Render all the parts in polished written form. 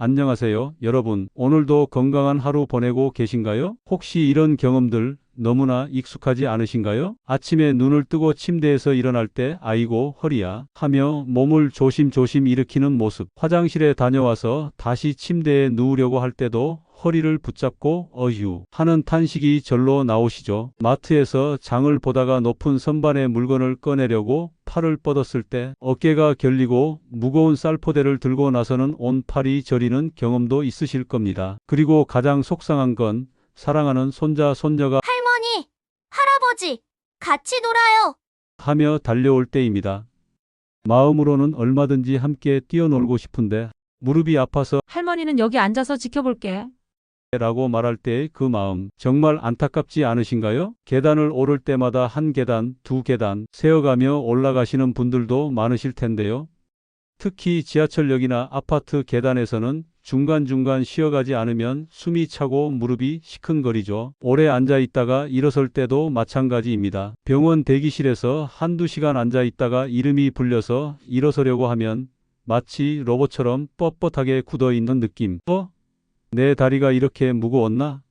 안녕하세요, 여러분. 오늘도 건강한 하루 보내고 계신가요? 혹시 이런 경험들 너무나 익숙하지 않으신가요? 아침에 눈을 뜨고 침대에서 일어날 때 아이고 허리야 하며 몸을 조심조심 일으키는 모습. 화장실에 다녀와서 다시 침대에 누우려고 할 때도 허리를 붙잡고 어휴 하는 탄식이 절로 나오시죠. 마트에서 장을 보다가 높은 선반의 물건을 꺼내려고 팔을 뻗었을 때 어깨가 결리고 무거운 쌀포대를 들고 나서는 온 팔이 저리는 경험도 있으실 겁니다. 그리고 가장 속상한 건 사랑하는 손자, 손녀가 할머니, 할아버지, 같이 놀아요. 하며 달려올 때입니다. 마음으로는 얼마든지 함께 뛰어놀고 싶은데 무릎이 아파서 할머니는 여기 앉아서 지켜볼게. 라고 말할 때의 그 마음 정말 안타깝지 않으신가요? 계단을 오를 때마다 한 계단, 두 계단 세어가며 올라가시는 분들도 많으실 텐데요. 특히 지하철역이나 아파트 계단에서는 중간중간 쉬어가지 않으면 숨이 차고 무릎이 시큰거리죠. 오래 앉아 있다가 일어설 때도 마찬가지입니다. 병원 대기실에서 한두 시간 앉아 있다가 이름이 불려서 일어서려고 하면 마치 로봇처럼 뻣뻣하게 굳어 있는 느낌. 내 다리가 이렇게 무거웠나?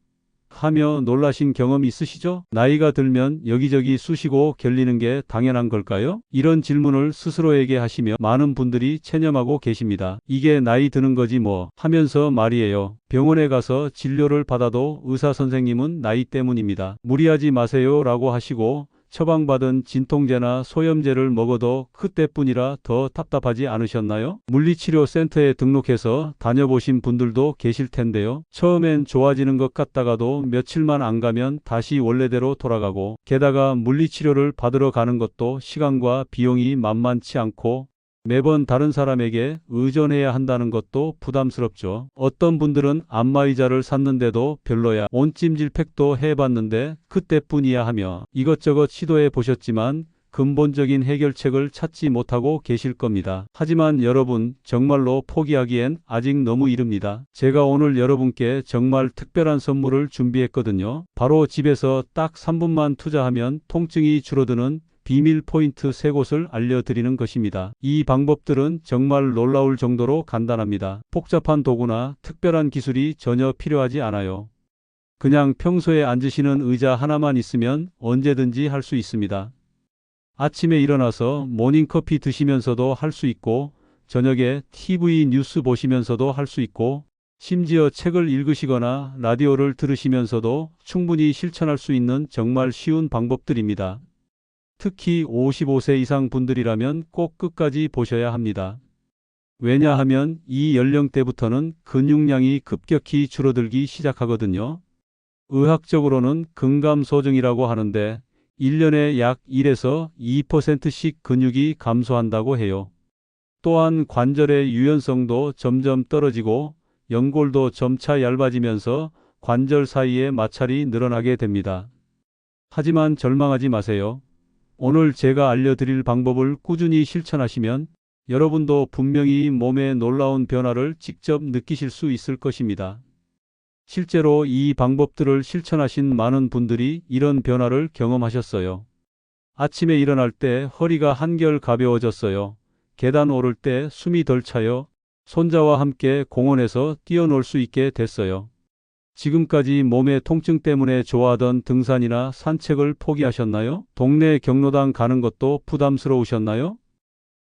하며 놀라신 경험 있으시죠? 나이가 들면 여기저기 쑤시고 결리는 게 당연한 걸까요? 이런 질문을 스스로에게 하시며 많은 분들이 체념하고 계십니다. 이게 나이 드는 거지 뭐 하면서 말이에요. 병원에 가서 진료를 받아도 의사 선생님은 나이 때문입니다. 무리하지 마세요 라고 하시고 처방받은 진통제나 소염제를 먹어도 그때뿐이라 더 답답하지 않으셨나요? 물리치료센터에 등록해서 다녀보신 분들도 계실 텐데요. 처음엔 좋아지는 것 같다가도 며칠만 안 가면 다시 원래대로 돌아가고 게다가 물리치료를 받으러 가는 것도 시간과 비용이 만만치 않고 매번 다른 사람에게 의존해야 한다는 것도 부담스럽죠. 어떤 분들은 안마의자를 샀는데도 별로야. 온찜질팩도 해봤는데 그때뿐이야 하며 이것저것 시도해 보셨지만 근본적인 해결책을 찾지 못하고 계실 겁니다. 하지만 여러분 정말로 포기하기엔 아직 너무 이릅니다. 제가 오늘 여러분께 정말 특별한 선물을 준비했거든요. 바로 집에서 딱 3분만 투자하면 통증이 줄어드는 비밀 포인트 3곳을 알려드리는 것입니다. 이 방법들은 정말 놀라울 정도로 간단합니다. 복잡한 도구나 특별한 기술이 전혀 필요하지 않아요. 그냥 평소에 앉으시는 의자 하나만 있으면 언제든지 할 수 있습니다. 아침에 일어나서 모닝커피 드시면서도 할 수 있고 저녁에 TV 뉴스 보시면서도 할 수 있고 심지어 책을 읽으시거나 라디오를 들으시면서도 충분히 실천할 수 있는 정말 쉬운 방법들입니다. 특히 55세 이상 분들이라면 꼭 끝까지 보셔야 합니다. 왜냐하면 이 연령대부터는 근육량이 급격히 줄어들기 시작하거든요. 의학적으로는 근감소증이라고 하는데 1년에 약 1에서 2%씩 근육이 감소한다고 해요. 또한 관절의 유연성도 점점 떨어지고 연골도 점차 얇아지면서 관절 사이에 마찰이 늘어나게 됩니다. 하지만 절망하지 마세요. 오늘 제가 알려드릴 방법을 꾸준히 실천하시면 여러분도 분명히 몸에 놀라운 변화를 직접 느끼실 수 있을 것입니다. 실제로 이 방법들을 실천하신 많은 분들이 이런 변화를 경험하셨어요. 아침에 일어날 때 허리가 한결 가벼워졌어요. 계단 오를 때 숨이 덜 차요. 손자와 함께 공원에서 뛰어놀 수 있게 됐어요. 지금까지 몸의 통증 때문에 좋아하던 등산이나 산책을 포기하셨나요? 동네 경로당 가는 것도 부담스러우셨나요?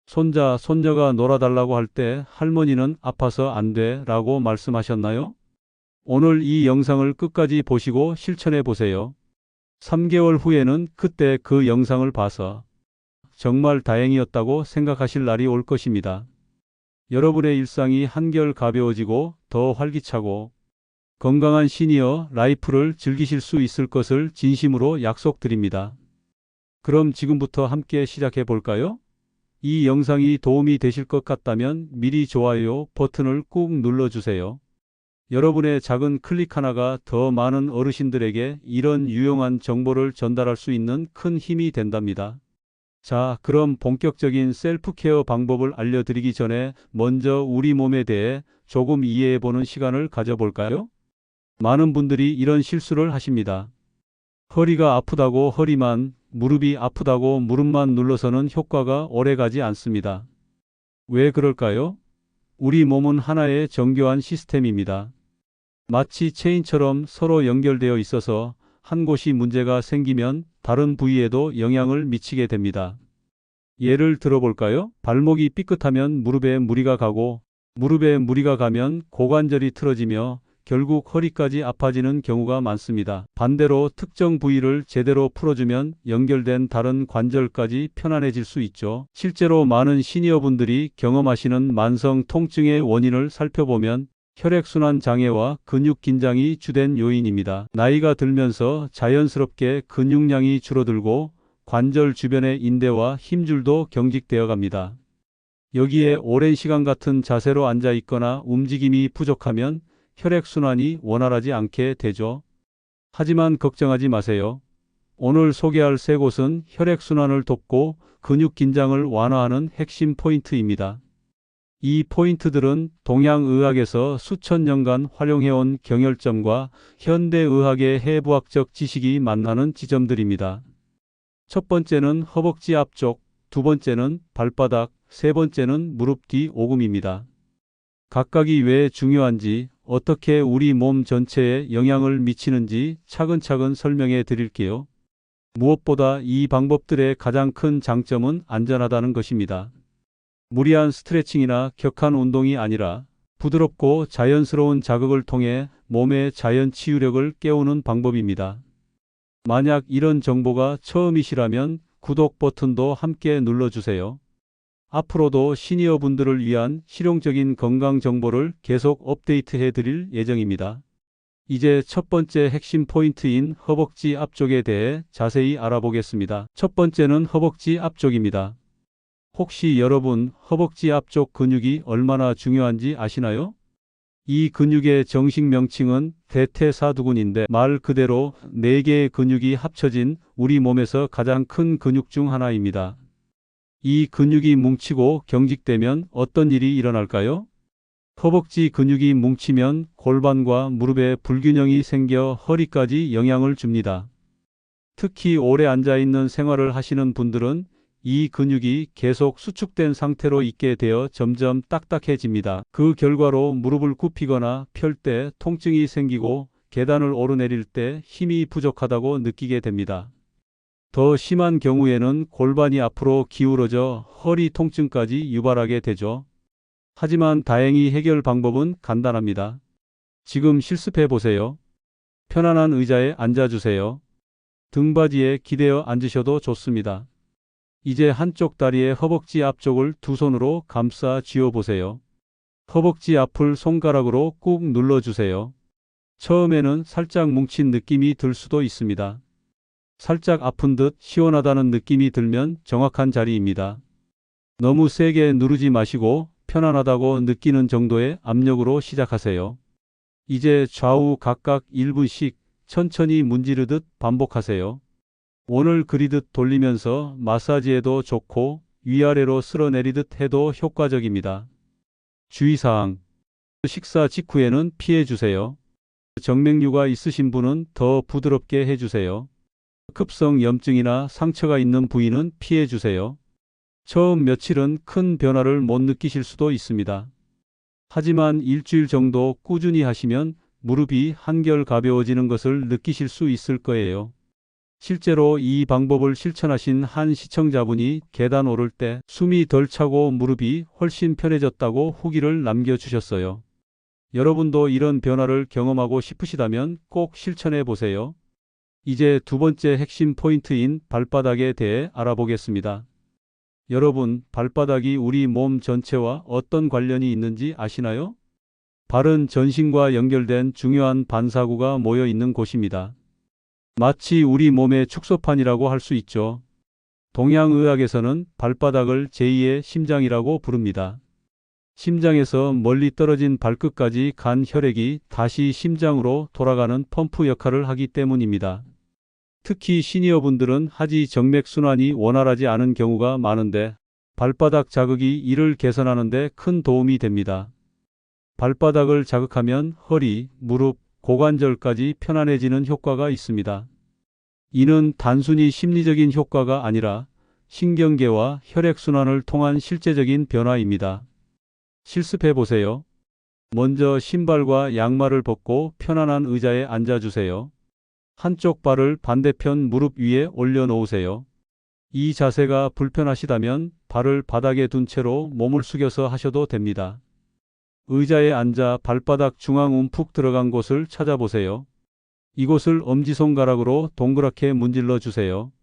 손자, 손녀가 놀아달라고 할 때 할머니는 아파서 안 돼 라고 말씀하셨나요? 오늘 이 영상을 끝까지 보시고 실천해 보세요. 3개월 후에는 그때 그 영상을 봐서 정말 다행이었다고 생각하실 날이 올 것입니다. 여러분의 일상이 한결 가벼워지고 더 활기차고 건강한 시니어 라이프를 즐기실 수 있을 것을 진심으로 약속드립니다. 그럼 지금부터 함께 시작해 볼까요? 이 영상이 도움이 되실 것 같다면 미리 좋아요 버튼을 꾹 눌러주세요. 여러분의 작은 클릭 하나가 더 많은 어르신들에게 이런 유용한 정보를 전달할 수 있는 큰 힘이 된답니다. 자, 그럼 본격적인 셀프 케어 방법을 알려드리기 전에 먼저 우리 몸에 대해 조금 이해해 보는 시간을 가져볼까요? 많은 분들이 이런 실수를 하십니다. 허리가 아프다고 허리만, 무릎이 아프다고 무릎만 눌러서는 효과가 오래 가지 않습니다. 왜 그럴까요? 우리 몸은 하나의 정교한 시스템입니다. 마치 체인처럼 서로 연결되어 있어서 한 곳이 문제가 생기면 다른 부위에도 영향을 미치게 됩니다. 예를 들어볼까요? 발목이 삐끗하면 무릎에 무리가 가고, 무릎에 무리가 가면 고관절이 틀어지며 결국 허리까지 아파지는 경우가 많습니다. 반대로 특정 부위를 제대로 풀어주면 연결된 다른 관절까지 편안해질 수 있죠. 실제로 많은 시니어분들이 경험하시는 만성 통증의 원인을 살펴보면 혈액순환 장애와 근육 긴장이 주된 요인입니다. 나이가 들면서 자연스럽게 근육량이 줄어들고 관절 주변의 인대와 힘줄도 경직되어 갑니다. 여기에 오랜 시간 같은 자세로 앉아 있거나 움직임이 부족하면 혈액순환이 원활하지 않게 되죠. 하지만 걱정하지 마세요. 오늘 소개할 세 곳은 혈액순환을 돕고 근육 긴장을 완화하는 핵심 포인트입니다. 이 포인트들은 동양의학에서 수천 년간 활용해온 경혈점과 현대의학의 해부학적 지식이 만나는 지점들입니다. 첫 번째는 허벅지 앞쪽, 두 번째는 발바닥, 세 번째는 무릎 뒤 오금입니다. 각각이 왜 중요한지, 어떻게 우리 몸 전체에 영향을 미치는지 차근차근 설명해 드릴게요. 무엇보다 이 방법들의 가장 큰 장점은 안전하다는 것입니다. 무리한 스트레칭이나 격한 운동이 아니라 부드럽고 자연스러운 자극을 통해 몸의 자연 치유력을 깨우는 방법입니다. 만약 이런 정보가 처음이시라면 구독 버튼도 함께 눌러주세요. 앞으로도 시니어분들을 위한 실용적인 건강 정보를 계속 업데이트해 드릴 예정입니다. 이제 첫 번째 핵심 포인트인 허벅지 앞쪽에 대해 자세히 알아보겠습니다. 첫 번째는 허벅지 앞쪽입니다. 혹시 여러분 허벅지 앞쪽 근육이 얼마나 중요한지 아시나요? 이 근육의 정식 명칭은 대퇴사두근인데 말 그대로 4개의 근육이 합쳐진 우리 몸에서 가장 큰 근육 중 하나입니다. 이 근육이 뭉치고 경직되면 어떤 일이 일어날까요? 허벅지 근육이 뭉치면 골반과 무릎에 불균형이 생겨 허리까지 영향을 줍니다. 특히 오래 앉아있는 생활을 하시는 분들은 이 근육이 계속 수축된 상태로 있게 되어 점점 딱딱해집니다. 그 결과로 무릎을 굽히거나 펼 때 통증이 생기고 계단을 오르내릴 때 힘이 부족하다고 느끼게 됩니다. 더 심한 경우에는 골반이 앞으로 기울어져 허리 통증까지 유발하게 되죠. 하지만 다행히 해결 방법은 간단합니다. 지금 실습해 보세요. 편안한 의자에 앉아주세요. 등받이에 기대어 앉으셔도 좋습니다. 이제 한쪽 다리의 허벅지 앞쪽을 두 손으로 감싸 쥐어 보세요. 허벅지 앞을 손가락으로 꾹 눌러주세요. 처음에는 살짝 뭉친 느낌이 들 수도 있습니다. 살짝 아픈 듯 시원하다는 느낌이 들면 정확한 자리입니다. 너무 세게 누르지 마시고 편안하다고 느끼는 정도의 압력으로 시작하세요. 이제 좌우 각각 1분씩 천천히 문지르듯 반복하세요. 원을 그리듯 돌리면서 마사지해도 좋고 위아래로 쓸어내리듯 해도 효과적입니다. 주의사항: 식사 직후에는 피해주세요. 정맥류가 있으신 분은 더 부드럽게 해주세요. 급성 염증이나 상처가 있는 부위는 피해주세요. 처음 며칠은 큰 변화를 못 느끼실 수도 있습니다. 하지만 일주일 정도 꾸준히 하시면 무릎이 한결 가벼워지는 것을 느끼실 수 있을 거예요. 실제로 이 방법을 실천하신 한 시청자분이 계단 오를 때 숨이 덜 차고 무릎이 훨씬 편해졌다고 후기를 남겨주셨어요. 여러분도 이런 변화를 경험하고 싶으시다면 꼭 실천해 보세요. 이제 두 번째 핵심 포인트인 발바닥에 대해 알아보겠습니다. 여러분, 발바닥이 우리 몸 전체와 어떤 관련이 있는지 아시나요? 발은 전신과 연결된 중요한 반사구가 모여 있는 곳입니다. 마치 우리 몸의 축소판이라고 할 수 있죠. 동양의학에서는 발바닥을 제2의 심장이라고 부릅니다. 심장에서 멀리 떨어진 발끝까지 간 혈액이 다시 심장으로 돌아가는 펌프 역할을 하기 때문입니다. 특히 시니어분들은 하지 정맥순환이 원활하지 않은 경우가 많은데 발바닥 자극이 이를 개선하는 데 큰 도움이 됩니다. 발바닥을 자극하면 허리, 무릎, 고관절까지 편안해지는 효과가 있습니다. 이는 단순히 심리적인 효과가 아니라 신경계와 혈액순환을 통한 실제적인 변화입니다. 실습해 보세요. 먼저 신발과 양말을 벗고 편안한 의자에 앉아주세요. 한쪽 발을 반대편 무릎 위에 올려놓으세요. 이 자세가 불편하시다면 발을 바닥에 둔 채로 몸을 숙여서 하셔도 됩니다. 의자에 앉아 발바닥 중앙 움푹 들어간 곳을 찾아보세요. 이곳을 엄지손가락으로 동그랗게 문질러 주세요.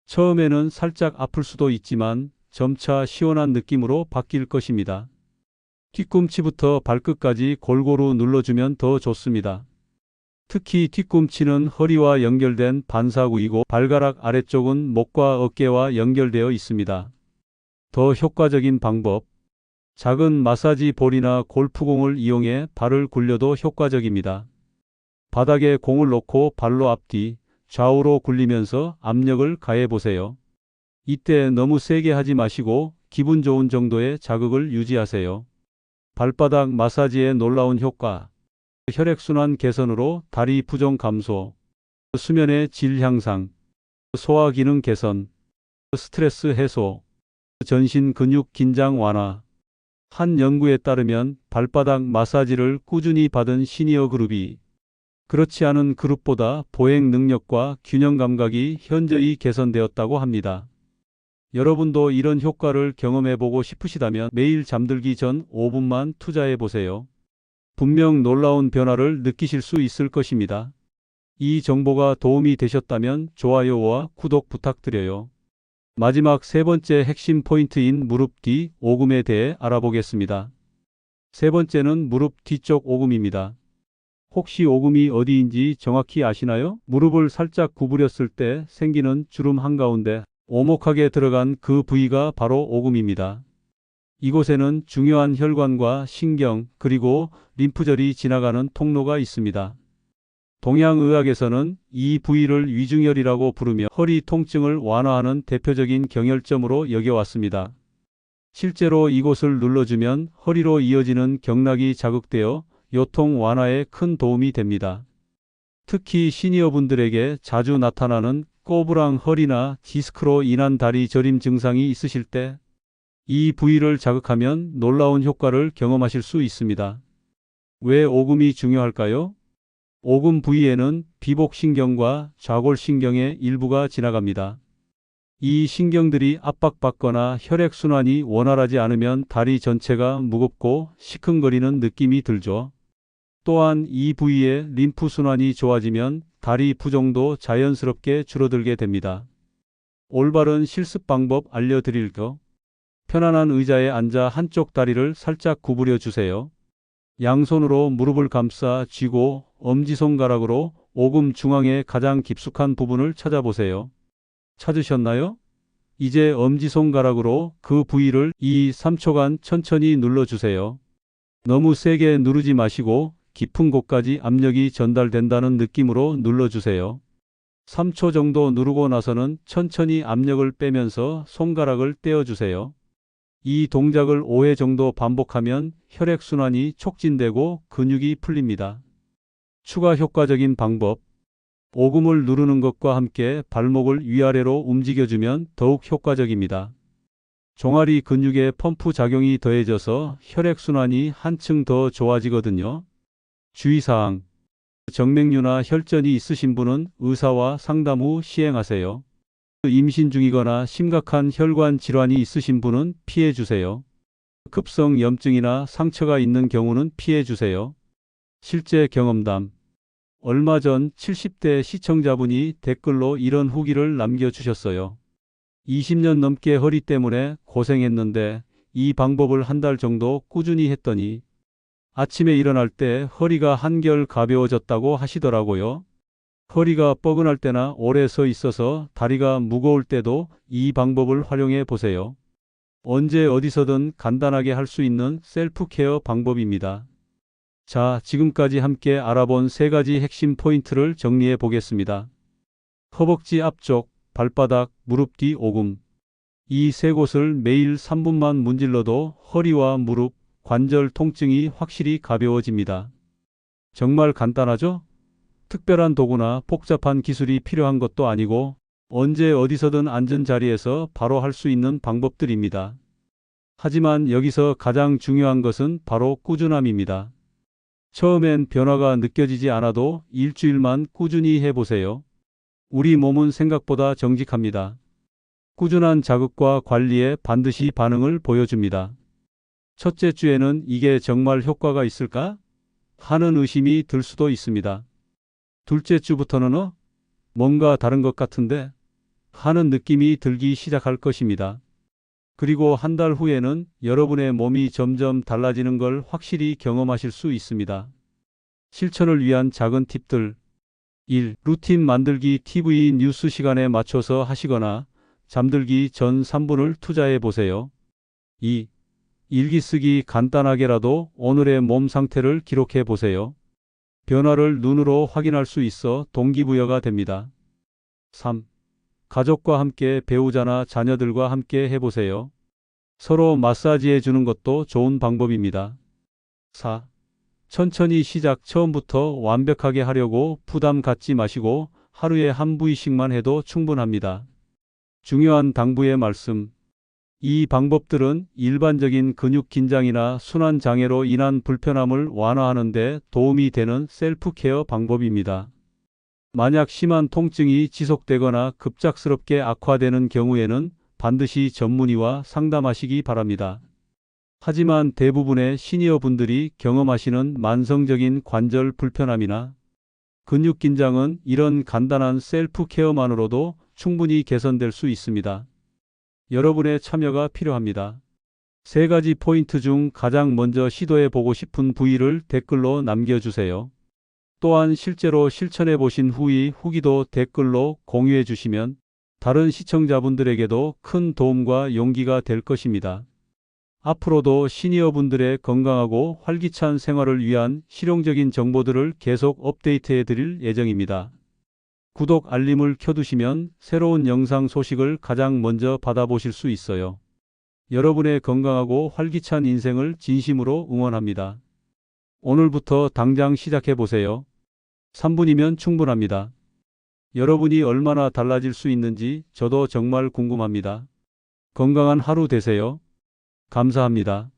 처음에는 살짝 아플 수도 있지만 점차 시원한 느낌으로 바뀔 것입니다. 뒤꿈치부터 발끝까지 골고루 눌러주면 더 좋습니다. 특히 뒤꿈치는 허리와 연결된 반사구이고 발가락 아래쪽은 목과 어깨와 연결되어 있습니다. 더 효과적인 방법. 작은 마사지 볼이나 골프공을 이용해 발을 굴려도 효과적입니다. 바닥에 공을 놓고 발로 앞뒤, 좌우로 굴리면서 압력을 가해 보세요. 이때 너무 세게 하지 마시고 기분 좋은 정도의 자극을 유지하세요. 발바닥 마사지의 놀라운 효과. 혈액순환 개선으로 다리 부종 감소, 수면의 질 향상, 소화 기능 개선, 스트레스 해소, 전신 근육 긴장 완화. 한 연구에 따르면 발바닥 마사지를 꾸준히 받은 시니어 그룹이 그렇지 않은 그룹보다 보행 능력과 균형 감각이 현저히 개선되었다고 합니다. 여러분도 이런 효과를 경험해 보고 싶으시다면 매일 잠들기 전 5분만 투자해 보세요. 분명 놀라운 변화를 느끼실 수 있을 것입니다. 이 정보가 도움이 되셨다면 좋아요와 구독 부탁드려요. 마지막 세 번째 핵심 포인트인 무릎 뒤 오금에 대해 알아보겠습니다. 세 번째는 무릎 뒤쪽 오금입니다. 혹시 오금이 어디인지 정확히 아시나요? 무릎을 살짝 구부렸을 때 생기는 주름 한가운데 오목하게 들어간 그 부위가 바로 오금입니다. 이곳에는 중요한 혈관과 신경 그리고 림프절이 지나가는 통로가 있습니다. 동양의학에서는 이 부위를 위중혈이라고 부르며 허리 통증을 완화하는 대표적인 경혈점으로 여겨왔습니다. 실제로 이곳을 눌러주면 허리로 이어지는 경락이 자극되어 요통 완화에 큰 도움이 됩니다. 특히 시니어분들에게 자주 나타나는 꼬부랑 허리나 디스크로 인한 다리 저림 증상이 있으실 때 이 부위를 자극하면 놀라운 효과를 경험하실 수 있습니다. 왜 오금이 중요할까요? 오금 부위에는 비복신경과 좌골신경의 일부가 지나갑니다. 이 신경들이 압박받거나 혈액순환이 원활하지 않으면 다리 전체가 무겁고 시큰거리는 느낌이 들죠. 또한 이 부위의 림프순환이 좋아지면 다리 부종도 자연스럽게 줄어들게 됩니다. 올바른 실습 방법 알려드릴게요. 편안한 의자에 앉아 한쪽 다리를 살짝 구부려 주세요. 양손으로 무릎을 감싸 쥐고 엄지손가락으로 오금 중앙의 가장 깊숙한 부분을 찾아보세요. 찾으셨나요? 이제 엄지손가락으로 그 부위를 2-3초간 천천히 눌러주세요. 너무 세게 누르지 마시고 깊은 곳까지 압력이 전달된다는 느낌으로 눌러주세요. 3초 정도 누르고 나서는 천천히 압력을 빼면서 손가락을 떼어주세요. 이 동작을 5회 정도 반복하면 혈액순환이 촉진되고 근육이 풀립니다. 추가 효과적인 방법. 오금을 누르는 것과 함께 발목을 위아래로 움직여주면 더욱 효과적입니다. 종아리 근육의 펌프 작용이 더해져서 혈액순환이 한층 더 좋아지거든요. 주의사항. 정맥류나 혈전이 있으신 분은 의사와 상담 후 시행하세요. 임신 중이거나 심각한 혈관 질환이 있으신 분은 피해 주세요. 급성 염증이나 상처가 있는 경우는 피해 주세요. 실제 경험담. 얼마 전 70대 시청자분이 댓글로 이런 후기를 남겨주셨어요. 20년 넘게 허리 때문에 고생했는데 이 방법을 한 달 정도 꾸준히 했더니 아침에 일어날 때 허리가 한결 가벼워졌다고 하시더라고요. 허리가 뻐근할 때나 오래 서 있어서 다리가 무거울 때도 이 방법을 활용해 보세요. 언제 어디서든 간단하게 할 수 있는 셀프 케어 방법입니다. 자, 지금까지 함께 알아본 세 가지 핵심 포인트를 정리해 보겠습니다. 허벅지 앞쪽, 발바닥, 무릎 뒤 오금. 이 세 곳을 매일 3분만 문질러도 허리와 무릎, 관절 통증이 확실히 가벼워집니다. 정말 간단하죠? 특별한 도구나 복잡한 기술이 필요한 것도 아니고 언제 어디서든 앉은 자리에서 바로 할 수 있는 방법들입니다. 하지만 여기서 가장 중요한 것은 바로 꾸준함입니다. 처음엔 변화가 느껴지지 않아도 일주일만 꾸준히 해보세요. 우리 몸은 생각보다 정직합니다. 꾸준한 자극과 관리에 반드시 반응을 보여줍니다. 첫째 주에는 이게 정말 효과가 있을까? 하는 의심이 들 수도 있습니다. 둘째 주부터는 뭔가 다른 것 같은데? 하는 느낌이 들기 시작할 것입니다. 그리고 한 달 후에는 여러분의 몸이 점점 달라지는 걸 확실히 경험하실 수 있습니다. 실천을 위한 작은 팁들. 1. 루틴 만들기. TV 뉴스 시간에 맞춰서 하시거나 잠들기 전 3분을 투자해 보세요. 2. 일기 쓰기. 간단하게라도 오늘의 몸 상태를 기록해 보세요. 변화를 눈으로 확인할 수 있어 동기부여가 됩니다. 3. 가족과 함께 배우자나 자녀들과 함께 해보세요. 서로 마사지해 주는 것도 좋은 방법입니다. 4. 천천히 시작. 처음부터 완벽하게 하려고 부담 갖지 마시고 하루에 한 부위씩만 해도 충분합니다. 중요한 당부의 말씀. 이 방법들은 일반적인 근육 긴장이나 순환 장애로 인한 불편함을 완화하는 데 도움이 되는 셀프 케어 방법입니다. 만약 심한 통증이 지속되거나 급작스럽게 악화되는 경우에는 반드시 전문의와 상담하시기 바랍니다. 하지만 대부분의 시니어 분들이 경험하시는 만성적인 관절 불편함이나 근육 긴장은 이런 간단한 셀프 케어만으로도 충분히 개선될 수 있습니다. 여러분의 참여가 필요합니다. 3가지 포인트 중 가장 먼저 시도해 보고 싶은 부위를 댓글로 남겨주세요. 또한 실제로 실천해 보신 후기도 댓글로 공유해 주시면 다른 시청자분들에게도 큰 도움과 용기가 될 것입니다. 앞으로도 시니어분들의 건강하고 활기찬 생활을 위한 실용적인 정보들을 계속 업데이트해 드릴 예정입니다. 구독 알림을 켜두시면 새로운 영상 소식을 가장 먼저 받아보실 수 있어요. 여러분의 건강하고 활기찬 인생을 진심으로 응원합니다. 오늘부터 당장 시작해 보세요. 3분이면 충분합니다. 여러분이 얼마나 달라질 수 있는지 저도 정말 궁금합니다. 건강한 하루 되세요. 감사합니다.